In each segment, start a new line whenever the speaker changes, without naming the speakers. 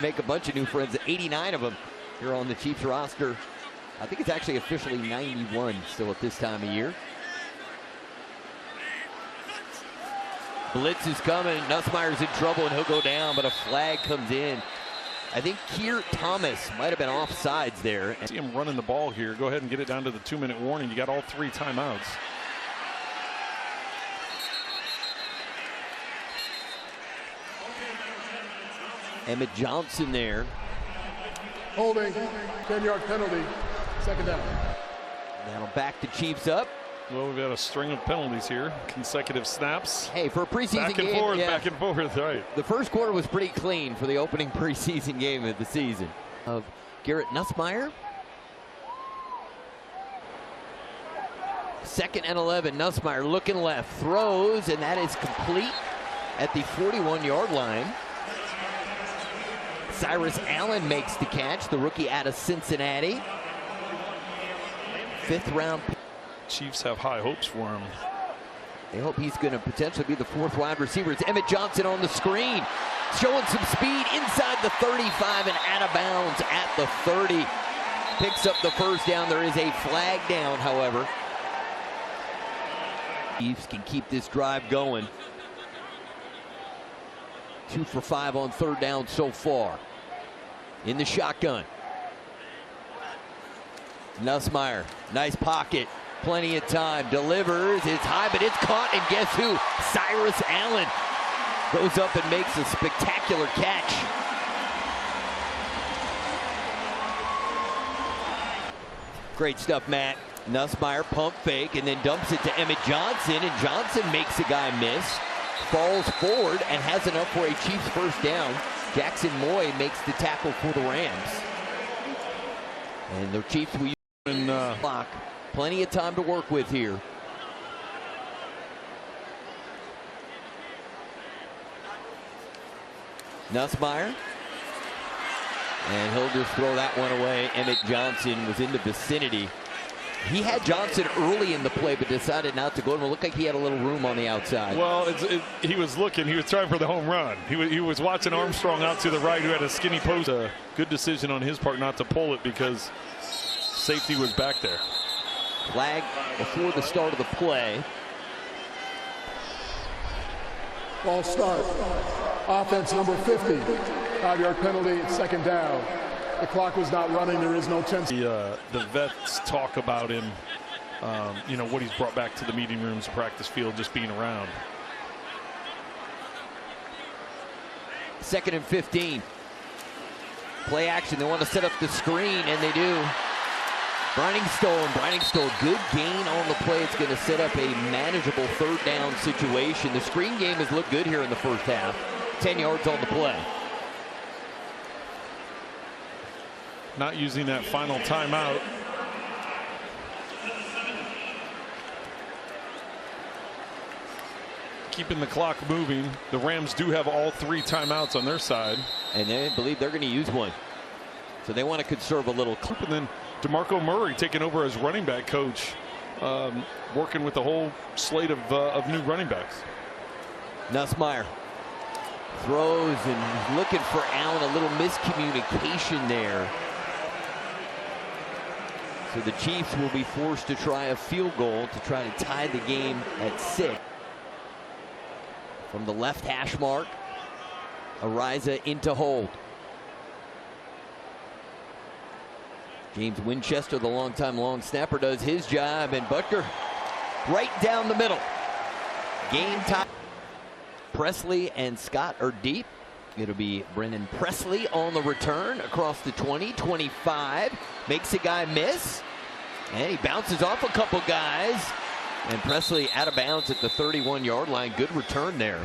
Make a bunch of new friends, 89 of them here on the Chiefs roster. I think it's actually officially 91 still at this time of year. Blitz is coming. Nussmeier's in trouble and he'll go down, but a flag comes in. I think Keir Thomas might have been offsides there.
See him running the ball here. Go ahead and get it down to the 2-minute warning. You got all 3 timeouts.
Emmett Johnson there.
Holding, 10-yard penalty, second down.
That'll back the Chiefs up.
Well, we've got a string of penalties here. Consecutive snaps.
Hey, for a preseason game.
Back and forth, right.
The first quarter was pretty clean for the opening preseason game of the season. Of Garrett Nussmeier. 2nd and 11. Nussmeier looking left, throws, and that is complete at the 41-yard line. Cyrus Allen makes the catch, the rookie out of Cincinnati. 5th round.
Chiefs have high hopes for him.
They hope he's going to potentially be the 4th wide receiver. It's Emmett Johnson on the screen, showing some speed inside the 35 and out of bounds at the 30. Picks up the first down. There is a flag down, however. Chiefs can keep this drive going. 2 for 5 on 3rd down so far. In the shotgun. Nussmeier, nice pocket, plenty of time, delivers, it's high, but it's caught, and guess who? Cyrus Allen goes up and makes a spectacular catch. Great stuff, Matt. Nussmeier pump fake and then dumps it to Emmett Johnson, and Johnson makes a guy miss, falls forward, and has enough for a Chiefs first down. Jackson Moy makes the tackle for the Rams. And the Chiefs will use clock. Plenty of time to work with here. Nussmeier. And he'll just throw that one away. Emmett Johnson was in the vicinity. He had Johnson early in the play, but decided not to go. It looked like he had a little room on the outside.
Well, he was looking. He was trying for the home run. He was watching Armstrong out to the right, who had a skinny post. A good decision on his part not to pull it because safety was back there.
Flag before the start of the play.
Ball start. Offense number 50. 5-yard penalty, 2nd down. The clock was not running. There is no 10.
The vets talk about him, you know, what he's brought back to the meeting rooms, practice field, just being around.
2nd and 15. Play action. They want to set up the screen, and they do. Briningstoll, good gain on the play. It's going to set up a manageable 3rd down situation. The screen game has looked good here in the first half. 10 yards on the play.
Not using that final timeout. Keeping the clock moving. The Rams do have all 3 timeouts on their side.
And they believe they're going to use one. So they want to conserve a little.
And then DeMarco Murray taking over as running back coach, working with the whole slate of new running backs.
Nussmeier throws and looking for Allen. A little miscommunication there. So the Chiefs will be forced to try a field goal to try to tie the game at 6. From the left hash mark, Ariza into hold. James Winchester, the longtime long snapper, does his job, and Butker right down the middle. Game time. Presley and Scott are deep. It'll be Brennan Presley on the return across the 20, 25. Makes a guy miss. And he bounces off a couple guys. And Presley out of bounds at the 31-yard line. Good return there.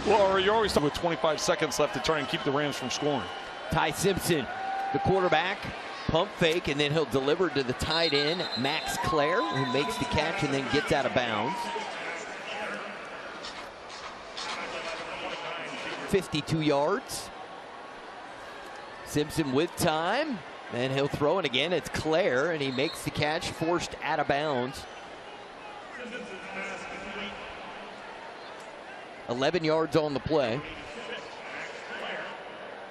Well, you're always talking with 25 seconds left to try and keep the Rams from scoring.
Ty Simpson, the quarterback, pump fake, and then he'll deliver to the tight end, Max Clare, who makes the catch and then gets out of bounds. 52 yards. Simpson with time, and he'll throw it again. It's Clare, and he makes the catch, forced out of bounds. 11 yards on the play.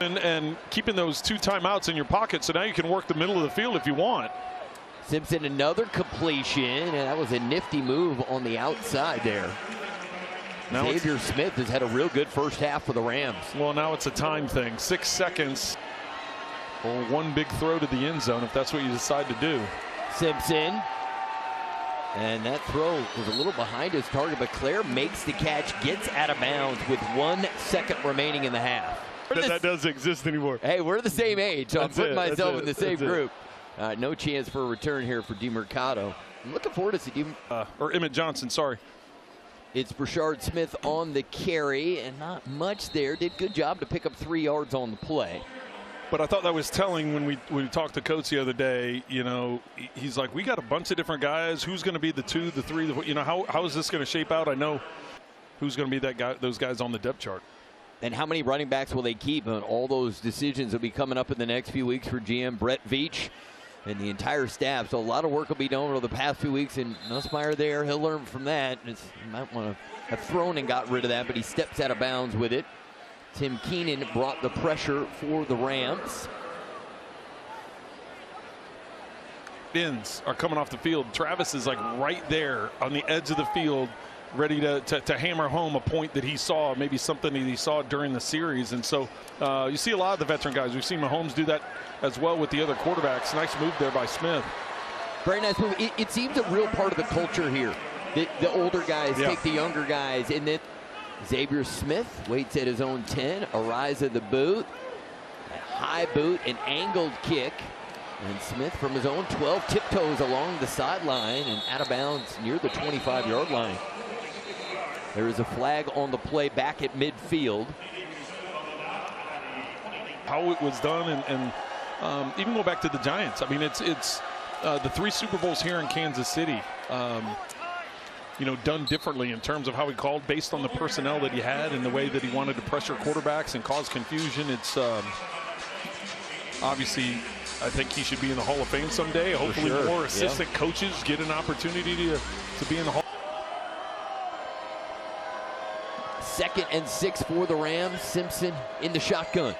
And keeping those 2 timeouts in your pocket, so now you can work the middle of the field if you want.
Simpson, another completion, and that was a nifty move on the outside there. Now Xavier Smith has had a real good first half for the Rams.
Well, now it's a time thing. 6 seconds or 1 big throw to the end zone if that's what you decide to do.
Simpson. And that throw was a little behind his target, but Claire makes the catch, gets out of bounds with 1 second remaining in the half.
That doesn't exist anymore.
Hey, we're the same age, so I'm putting myself in the same group. No chance for a return here for DeMercado. I'm looking forward to see
or Emmett Johnson, sorry.
It's Brashard Smith on the carry, and not much there. Did good job to pick up 3 yards on the play.
But I thought that was telling when we talked to Coates the other day. You know, he's like, we got a bunch of different guys. Who's going to be the 2, the 3? You know, how is this going to shape out? I know who's going to be that guy, those guys on the depth chart.
And how many running backs will they keep? And all those decisions will be coming up in the next few weeks for GM Brett Veach and the entire staff. So a lot of work will be done over the past few weeks. And Nussmeier there, he'll learn from that. He might want to have thrown and got rid of that, but he steps out of bounds with it. Tim Keenan brought the pressure for the Rams.
Ends are coming off the field. Travis is like right there on the edge of the field, ready to hammer home a point that he saw, maybe something that he saw during the series. And so you see a lot of the veteran guys. We've seen Mahomes do that as well with the other quarterbacks. Nice move there by Smith.
Very nice move. It seems a real part of the culture here. The older guys take the younger guys. And then Xavier Smith waits at his own 10. Ariza the boot. A high boot, an angled kick. And Smith from his own 12 tiptoes along the sideline and out of bounds near the 25-yard line. There is a flag on the play back at midfield.
How it was done, and even go back to the Giants. I mean, it's the 3 Super Bowls here in Kansas City. You know, done differently in terms of how he called based on the personnel that he had and the way that he wanted to pressure quarterbacks and cause confusion. It's obviously, I think he should be in the Hall of Fame someday. Hopefully more assistant coaches get an opportunity to be in the Hall.
2nd and 6 for the Rams. Simpson in the shotgun.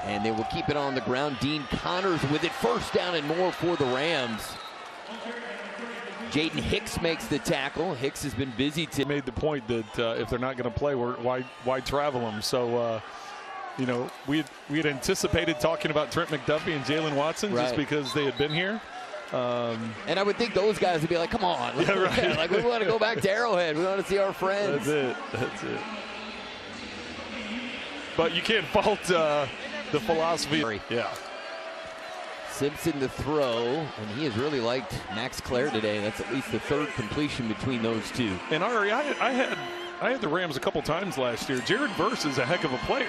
And they will keep it on the ground. Dean Connors with it. 1st down and more for the Rams. Jaden Hicks makes the tackle. Hicks has been busy.
Made the point that if they're not going to play, why travel them? So, you know, we had anticipated talking about Trent McDuffie and Jalen Watson just because they had been here.
And I would think those guys would be like, come on. Like, we want to go back to Arrowhead. We want to see our friends.
That's it. But you can't fault the philosophy.
Yeah. Simpson the throw, and he has really liked Max Clare today. That's at least the 3rd completion between those 2.
And Ari, I had the Rams a couple times last year. Jared Verse is a heck of a player.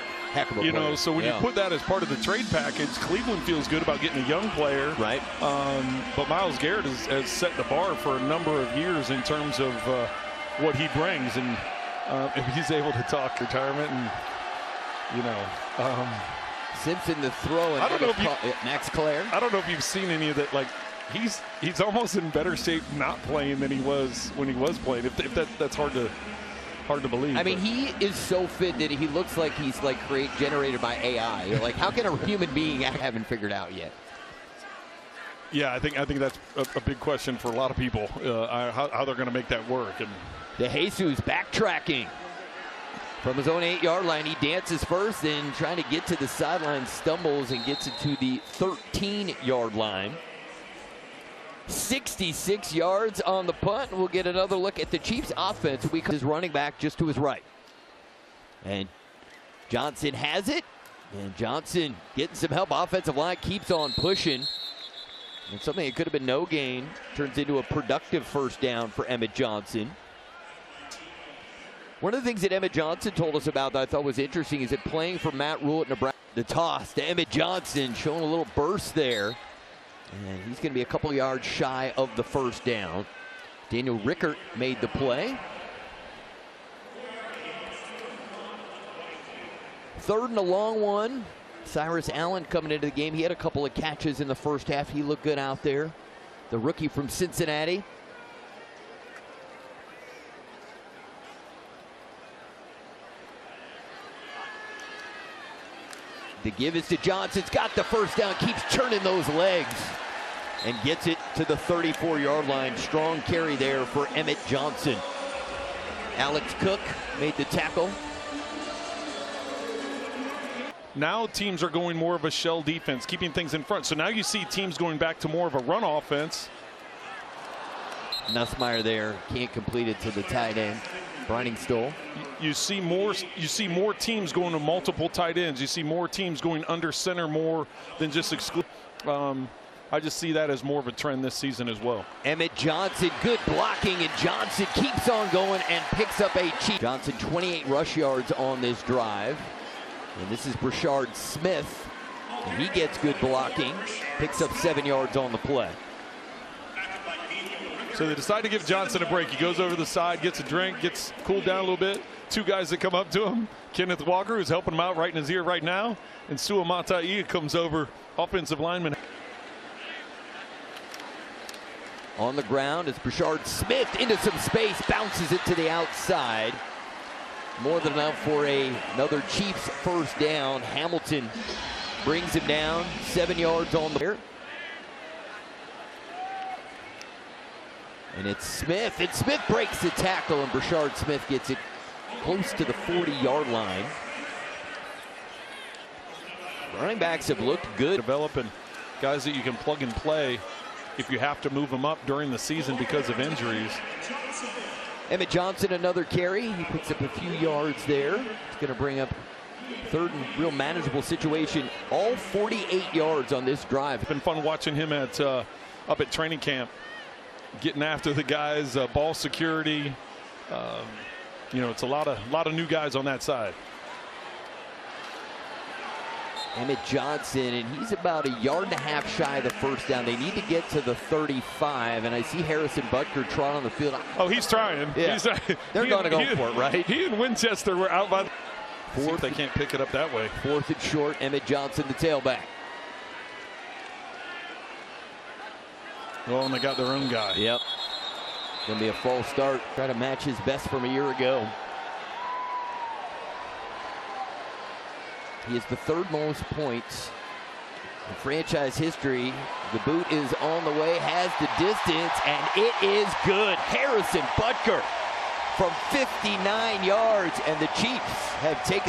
You
know, so when you put that as part of the trade package, Cleveland feels good about getting a young player.
Right.
But Myles Garrett has set the bar for a number of years in terms of what he brings. And if he's able to talk retirement and, you know.
Simpson the throw, and
I don't know if
Max Clare.
I don't know if you've seen any of that. Like, he's almost in better shape not playing than he was when he was playing. If that's hard to believe.
I mean, he is so fit that he looks like he's like generated by AI. You're like, how can a human being haven't figured out yet?
Yeah, I think that's a big question for a lot of people. How they're going to make that work. And
DeJesus backtracking from his own 8-yard line. He dances first, then trying to get to the sideline, stumbles and gets it to the 13-yard line. 66 yards on the punt. We'll get another look at the Chiefs offense. His running back just to his right. And Johnson has it. And Johnson getting some help. Offensive line keeps on pushing. And something that could have been no gain turns into a productive 1st down for Emmett Johnson. One of the things that Emmett Johnson told us about that I thought was interesting is that playing for Matt Rule at Nebraska. The toss to Emmett Johnson, showing a little burst there. And he's going to be a couple yards shy of the 1st down. Daniel Rickert made the play. 3rd and a long one. Cyrus Allen coming into the game. He had a couple of catches in the first half. He looked good out there. The rookie from Cincinnati. The give is to Johnson's got the first down, keeps turning those legs, and gets it to the 34-yard line. Strong carry there for Emmett Johnson. Alex Cook made the tackle.
Now teams are going more of a shell defense, keeping things in front. So now you see teams going back to more of a run offense.
Nussmeier there, can't complete it to the tight end. Briningstoll.
You see more teams going to multiple tight ends. You see more teams going under center more than just exclude. I just see that as more of a trend this season as well.
Emmett Johnson, good blocking, and Johnson keeps on going and picks up a cheap. Johnson 28 rush yards on this drive. And this is Brashard Smith. And he gets good blocking, picks up 7 yards on the play.
So they decide to give Johnson a break. He goes over the side, gets a drink, gets cooled down a little bit. Two guys that come up to him. Kenneth Walker, who's helping him out right in his ear right now. And Sua Matai comes over, offensive lineman.
On the ground is Brashard Smith into some space, bounces it to the outside. More than enough for another Chiefs first down. Hamilton brings him down, 7 yards on the air. And it's Smith, and Smith breaks the tackle, and Brashard Smith gets it close to the 40-yard line. Running backs have looked good.
Developing guys that you can plug and play if you have to move them up during the season because of injuries.
Emmett Johnson, another carry. He picks up a few yards there. It's going to bring up third and real manageable situation. All 48 yards on this drive.
It's been fun watching him at up at training camp, getting after the guys, ball security. You know, it's a lot of new guys on that side.
Emmett Johnson, and he's about 1.5 yards shy of the first down. They need to get to the 35, and I see Harrison Butker trot on the field.
Oh, he's trying.
Yeah. They're going to go for it, right?
He and Winchester were out by. Fourth, they can't pick it up that way.
4th and short. Emmett Johnson, the tailback.
Well, and they got their own guy.
Yep. Going to be a false start. Try to match his best from a year ago. He has the 3rd most points in franchise history. The boot is on the way, has the distance, and it is good. Harrison Butker from 59 yards, and the Chiefs have taken